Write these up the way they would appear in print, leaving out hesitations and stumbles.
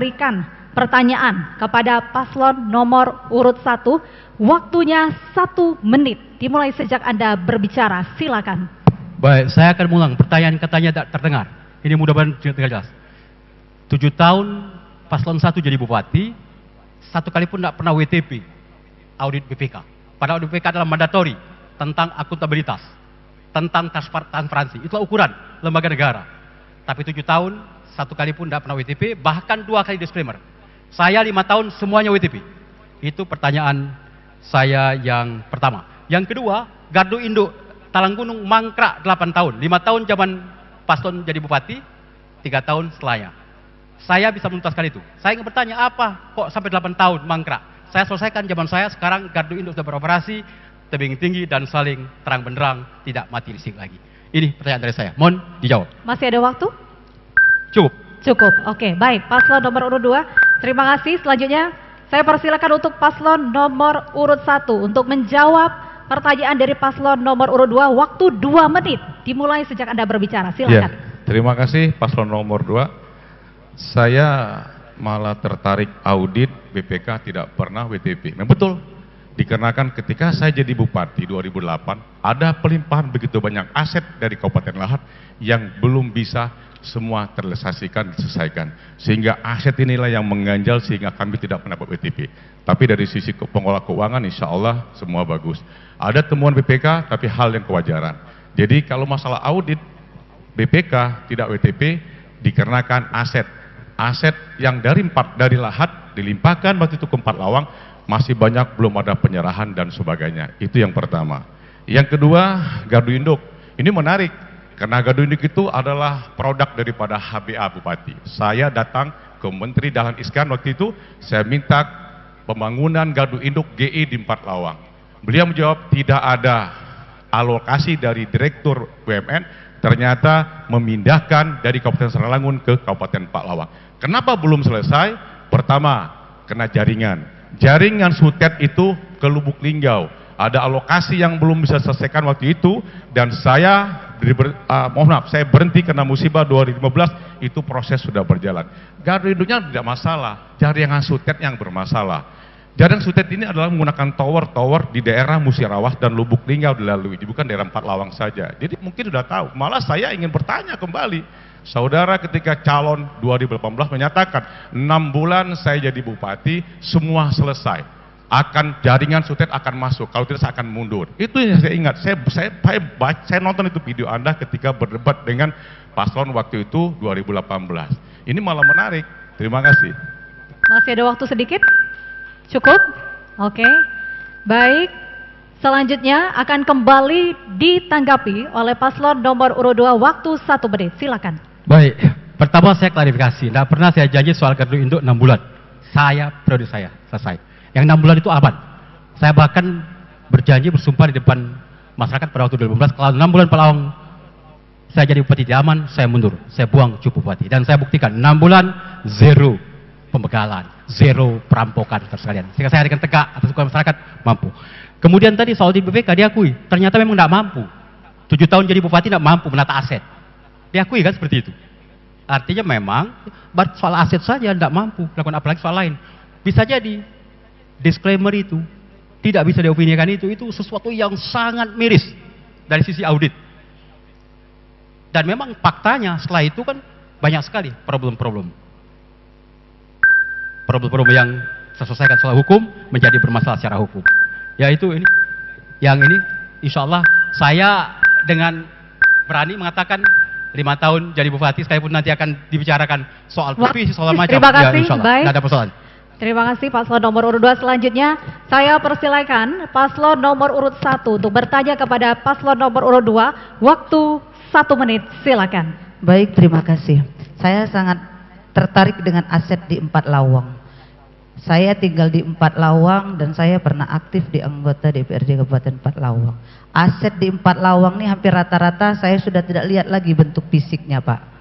memberikan pertanyaan kepada paslon nomor urut 1. Waktunya 1 menit. Dimulai sejak Anda berbicara. Silakan. Baik, saya akan mengulang. Pertanyaan katanya tidak terdengar. Ini mudah-mudahan jelas. 7 tahun paslon 1 jadi bupati, 1 kali pun tidak pernah WTP, audit BPK. Padahal audit BPK adalah mandatori tentang akuntabilitas, tentang transparansi. Itulah ukuran lembaga negara. Tapi 7 tahun, 1 kali pun tidak pernah WTP, bahkan 2 kali disclaimer. Saya 5 tahun semuanya WTP. Itu pertanyaan saya yang pertama. Yang kedua, Gardu Induk Talang Gunung mangkrak 8 tahun. 5 tahun zaman paslon jadi bupati, 3 tahun setelahnya. Saya bisa menuntaskan itu. Saya ingin bertanya, apa kok sampai 8 tahun mangkrak? Saya selesaikan zaman saya, sekarang Gardu Induk sudah beroperasi, tebing tinggi dan saling terang benderang, tidak mati listrik lagi. Ini pertanyaan dari saya. Mohon dijawab. Masih ada waktu? Cukup. Cukup. Oke, baik. Paslon nomor urut 2. Terima kasih. Selanjutnya, saya persilakan untuk paslon nomor urut 1 untuk menjawab pertanyaan dari paslon nomor urut 2. Waktu 2 menit. Dimulai sejak Anda berbicara. Silakan. Ya, terima kasih paslon nomor 2. Saya malah tertarik audit BPK tidak pernah WTP. Memang betul. Dikarenakan ketika saya jadi bupati 2008, ada pelimpahan begitu banyak aset dari Kabupaten Lahat yang belum bisa semua terrealisasikan, diselesaikan. Sehingga aset inilah yang mengganjal sehingga kami tidak pernah WTP. Tapi dari sisi pengelola keuangan insya Allah semua bagus. Ada temuan BPK tapi hal yang kewajaran. Jadi kalau masalah audit BPK tidak WTP dikarenakan aset yang dari Lahat dilimpahkan waktu itu ke 4 Lawang, masih banyak belum ada penyerahan dan sebagainya. Itu yang pertama. Yang kedua, Gardu Induk. Ini menarik karena Gardu Induk itu adalah produk daripada HBA Bupati. Saya datang ke Menteri Dahlan Iskan waktu itu, saya minta pembangunan Gardu Induk GI di 4 Lawang. Beliau menjawab tidak ada alokasi dari Direktur BUMN, ternyata memindahkan dari Kabupaten Saralangun ke Kabupaten Pak Lawang. Kenapa belum selesai? Pertama, kena jaringan. Jaringan Sutet itu ke Lubuk Linggau. Ada alokasi yang belum bisa selesaikan waktu itu, dan saya saya berhenti karena musibah 2015, itu proses sudah berjalan. Gardu Induknya tidak masalah, jaringan Sutet yang bermasalah. Jaringan Sutet ini adalah menggunakan tower-tower di daerah Musirawas dan Lubuk Linggau dilalui, bukan daerah 4 Lawang saja. Jadi mungkin sudah tahu, malah saya ingin bertanya kembali. Saudara ketika calon 2018 menyatakan 6 bulan saya jadi bupati, semua selesai. Jaringan Sutet akan masuk, kalau tidak saya akan mundur. Itu yang saya ingat, saya nonton itu video Anda ketika berdebat dengan paslon waktu itu 2018. Ini malah menarik, terima kasih. Masih ada waktu sedikit? Cukup? Oke. Baik. Selanjutnya akan kembali ditanggapi oleh paslon nomor urut 2. Waktu 1 menit. Silakan. Baik. Pertama saya klarifikasi. Tidak pernah saya janji soal Gardu Induk 6 bulan. Periode saya selesai. Yang 6 bulan itu aman. Saya bahkan berjanji bersumpah di depan masyarakat pada waktu 2015. Kalau 6 bulan Pak Lawang saya jadi bupati tidak aman, saya mundur. Saya buang cupu bupati. Dan saya buktikan 6 bulan zero pembegalan, zero perampokan sekalian. Sehingga saya dengan tegak atas hukum masyarakat mampu. Kemudian tadi soal di BPK diakui, ternyata memang tidak mampu. 7 tahun jadi bupati tidak mampu menata aset. Diakui kan seperti itu. Artinya memang soal aset saja tidak mampu melakukan, apalagi soal lain. Bisa jadi disclaimer itu tidak bisa diopinikan, itu sesuatu yang sangat miris dari sisi audit. Dan memang faktanya setelah itu kan banyak sekali problem-problem yang saya selesaikan secara hukum menjadi bermasalah secara hukum. Yaitu ini, yang ini insya Allah saya dengan berani mengatakan 5 tahun jadi bupati, sekalipun nanti akan dibicarakan soal profesi, soal macam. Terima kasih, ya, baik. Tidak ada persoalan. Terima kasih paslon nomor urut 2. Selanjutnya saya persilakan paslon nomor urut 1 untuk bertanya kepada paslon nomor urut 2. Waktu 1 menit. Silakan. Baik, terima kasih. Saya sangat tertarik dengan aset di 4 Lawang. Saya tinggal di 4 Lawang dan saya pernah aktif di anggota DPRD Kabupaten 4 Lawang. Aset di 4 Lawang ini hampir rata-rata saya sudah tidak lihat lagi bentuk fisiknya, Pak.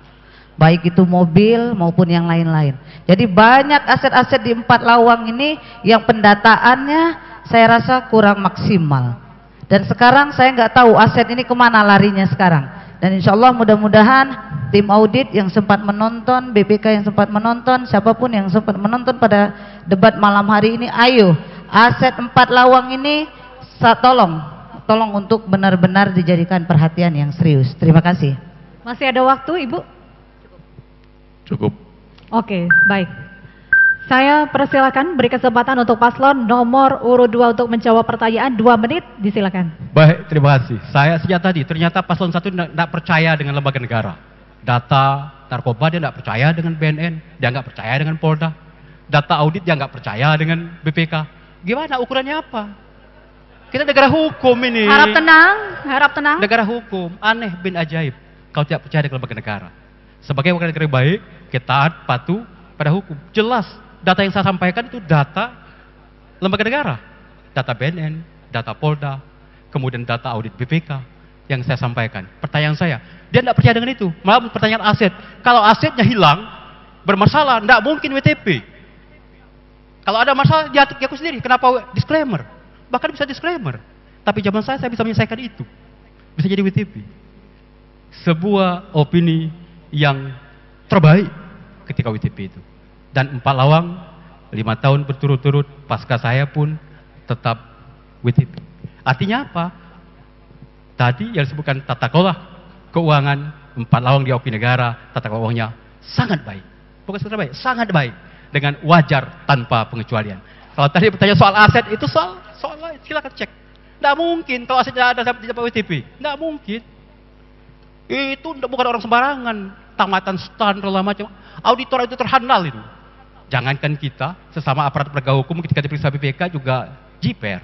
Baik itu mobil maupun yang lain-lain. Jadi banyak aset-aset di 4 Lawang ini yang pendataannya saya rasa kurang maksimal. Dan sekarang saya nggak tahu aset ini kemana larinya sekarang. Dan insya Allah mudah-mudahan tim audit yang sempat menonton, BPK yang sempat menonton, siapapun yang sempat menonton pada debat malam hari ini, ayo aset 4 lawang ini tolong untuk benar-benar dijadikan perhatian yang serius. Terima kasih. Masih ada waktu, Ibu? Cukup. Oke, baik. Saya persilakan beri kesempatan untuk paslon nomor urut 2 untuk menjawab pertanyaan 2 menit, disilakan. Baik, terima kasih. Saya sejak tadi, ternyata paslon 1 tidak percaya dengan lembaga negara. Data narkoba dia tidak percaya dengan BNN, dia nggak percaya dengan Polda. Data audit dia nggak percaya dengan BPK. Gimana ukurannya apa? Kita negara hukum ini. Harap tenang, harap tenang. Negara hukum, aneh bin ajaib. Kau tidak percaya dengan lembaga negara. Sebagai warga negara yang baik, kita taat, patuh pada hukum. Jelas, data yang saya sampaikan itu data lembaga negara. Data BNN, data Polda, kemudian data audit BPK yang saya sampaikan. Pertanyaan saya, dia tidak percaya dengan itu. Malah pertanyaan aset. Kalau asetnya hilang, bermasalah, tidak mungkin WTP. Kalau ada masalah, dia aku sendiri. Kenapa disclaimer? Bahkan bisa disclaimer. Tapi zaman saya bisa menyelesaikan itu. Bisa jadi WTP. Sebuah opini yang terbaik ketika WTP itu. Dan 4 lawang, 5 tahun berturut-turut, pasca saya pun tetap WTP. Artinya apa? Tadi yang disebutkan tata kelola keuangan, 4 lawang di opini negara, tata keuangannya sangat baik. Bukan sekedar baik, sangat baik. Dengan wajar tanpa pengecualian. Kalau tadi bertanya soal aset, itu soal lain, silakan cek. Tidak mungkin kalau asetnya ada di WTP. Tidak mungkin. Itu bukan orang sembarangan. Tamatan stan, segala macam. Auditor itu terhandal itu. Jangankan kita, sesama aparat penegak hukum ketika diperiksa BPK juga jiper.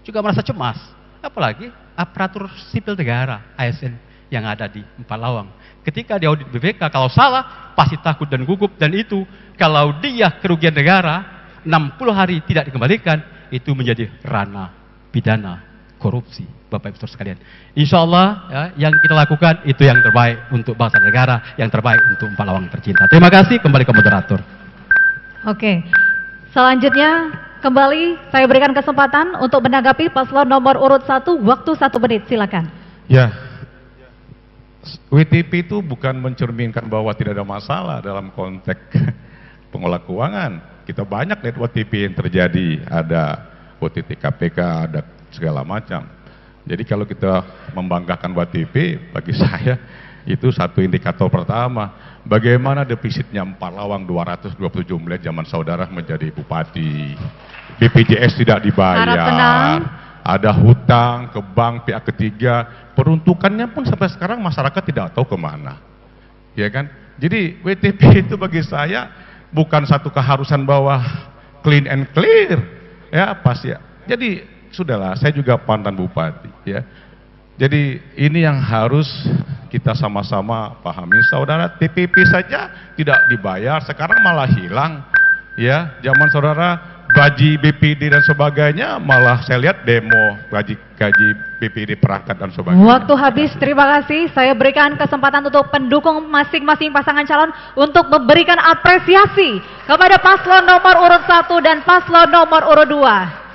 Juga merasa cemas. Apalagi aparatur sipil negara, ASN, yang ada di 4 lawang. Ketika di audit BPK, kalau salah, pasti takut dan gugup. Dan itu, kalau dia kerugian negara, 60 hari tidak dikembalikan, itu menjadi ranah pidana korupsi, Bapak Ibu sekalian. Insya Allah ya, yang kita lakukan itu yang terbaik untuk bangsa negara, yang terbaik untuk 4 lawang tercinta. Terima kasih, kembali ke moderator. Oke, selanjutnya kembali saya berikan kesempatan untuk menanggapi paslon nomor urut 1, waktu 1 menit, silakan. Ya, WTP itu bukan mencerminkan bahwa tidak ada masalah dalam konteks pengelola keuangan. Kita banyak lihat WTP yang terjadi, ada OTT KPK, ada segala macam. Jadi kalau kita membanggakan WTP, bagi saya itu satu indikator pertama. Bagaimana defisitnya 4 lawang 227 miliar zaman saudara menjadi bupati. BPJS tidak dibayar. Ada hutang ke bank pihak ketiga. Peruntukannya pun sampai sekarang masyarakat tidak tahu kemana. Ya kan? Jadi WTP itu bagi saya bukan satu keharusan bahwa clean and clear, ya pasti ya. Jadi sudahlah, saya juga mantan bupati, ya. Jadi ini yang harus kita sama-sama pahami, saudara. TPP saja tidak dibayar, sekarang malah hilang, ya. Zaman saudara gaji BPD dan sebagainya, malah saya lihat demo gaji BPD perangkat dan sebagainya. Waktu habis, terima kasih. Saya berikan kesempatan untuk pendukung masing-masing pasangan calon untuk memberikan apresiasi kepada paslon nomor urut 1 dan paslon nomor urut 2.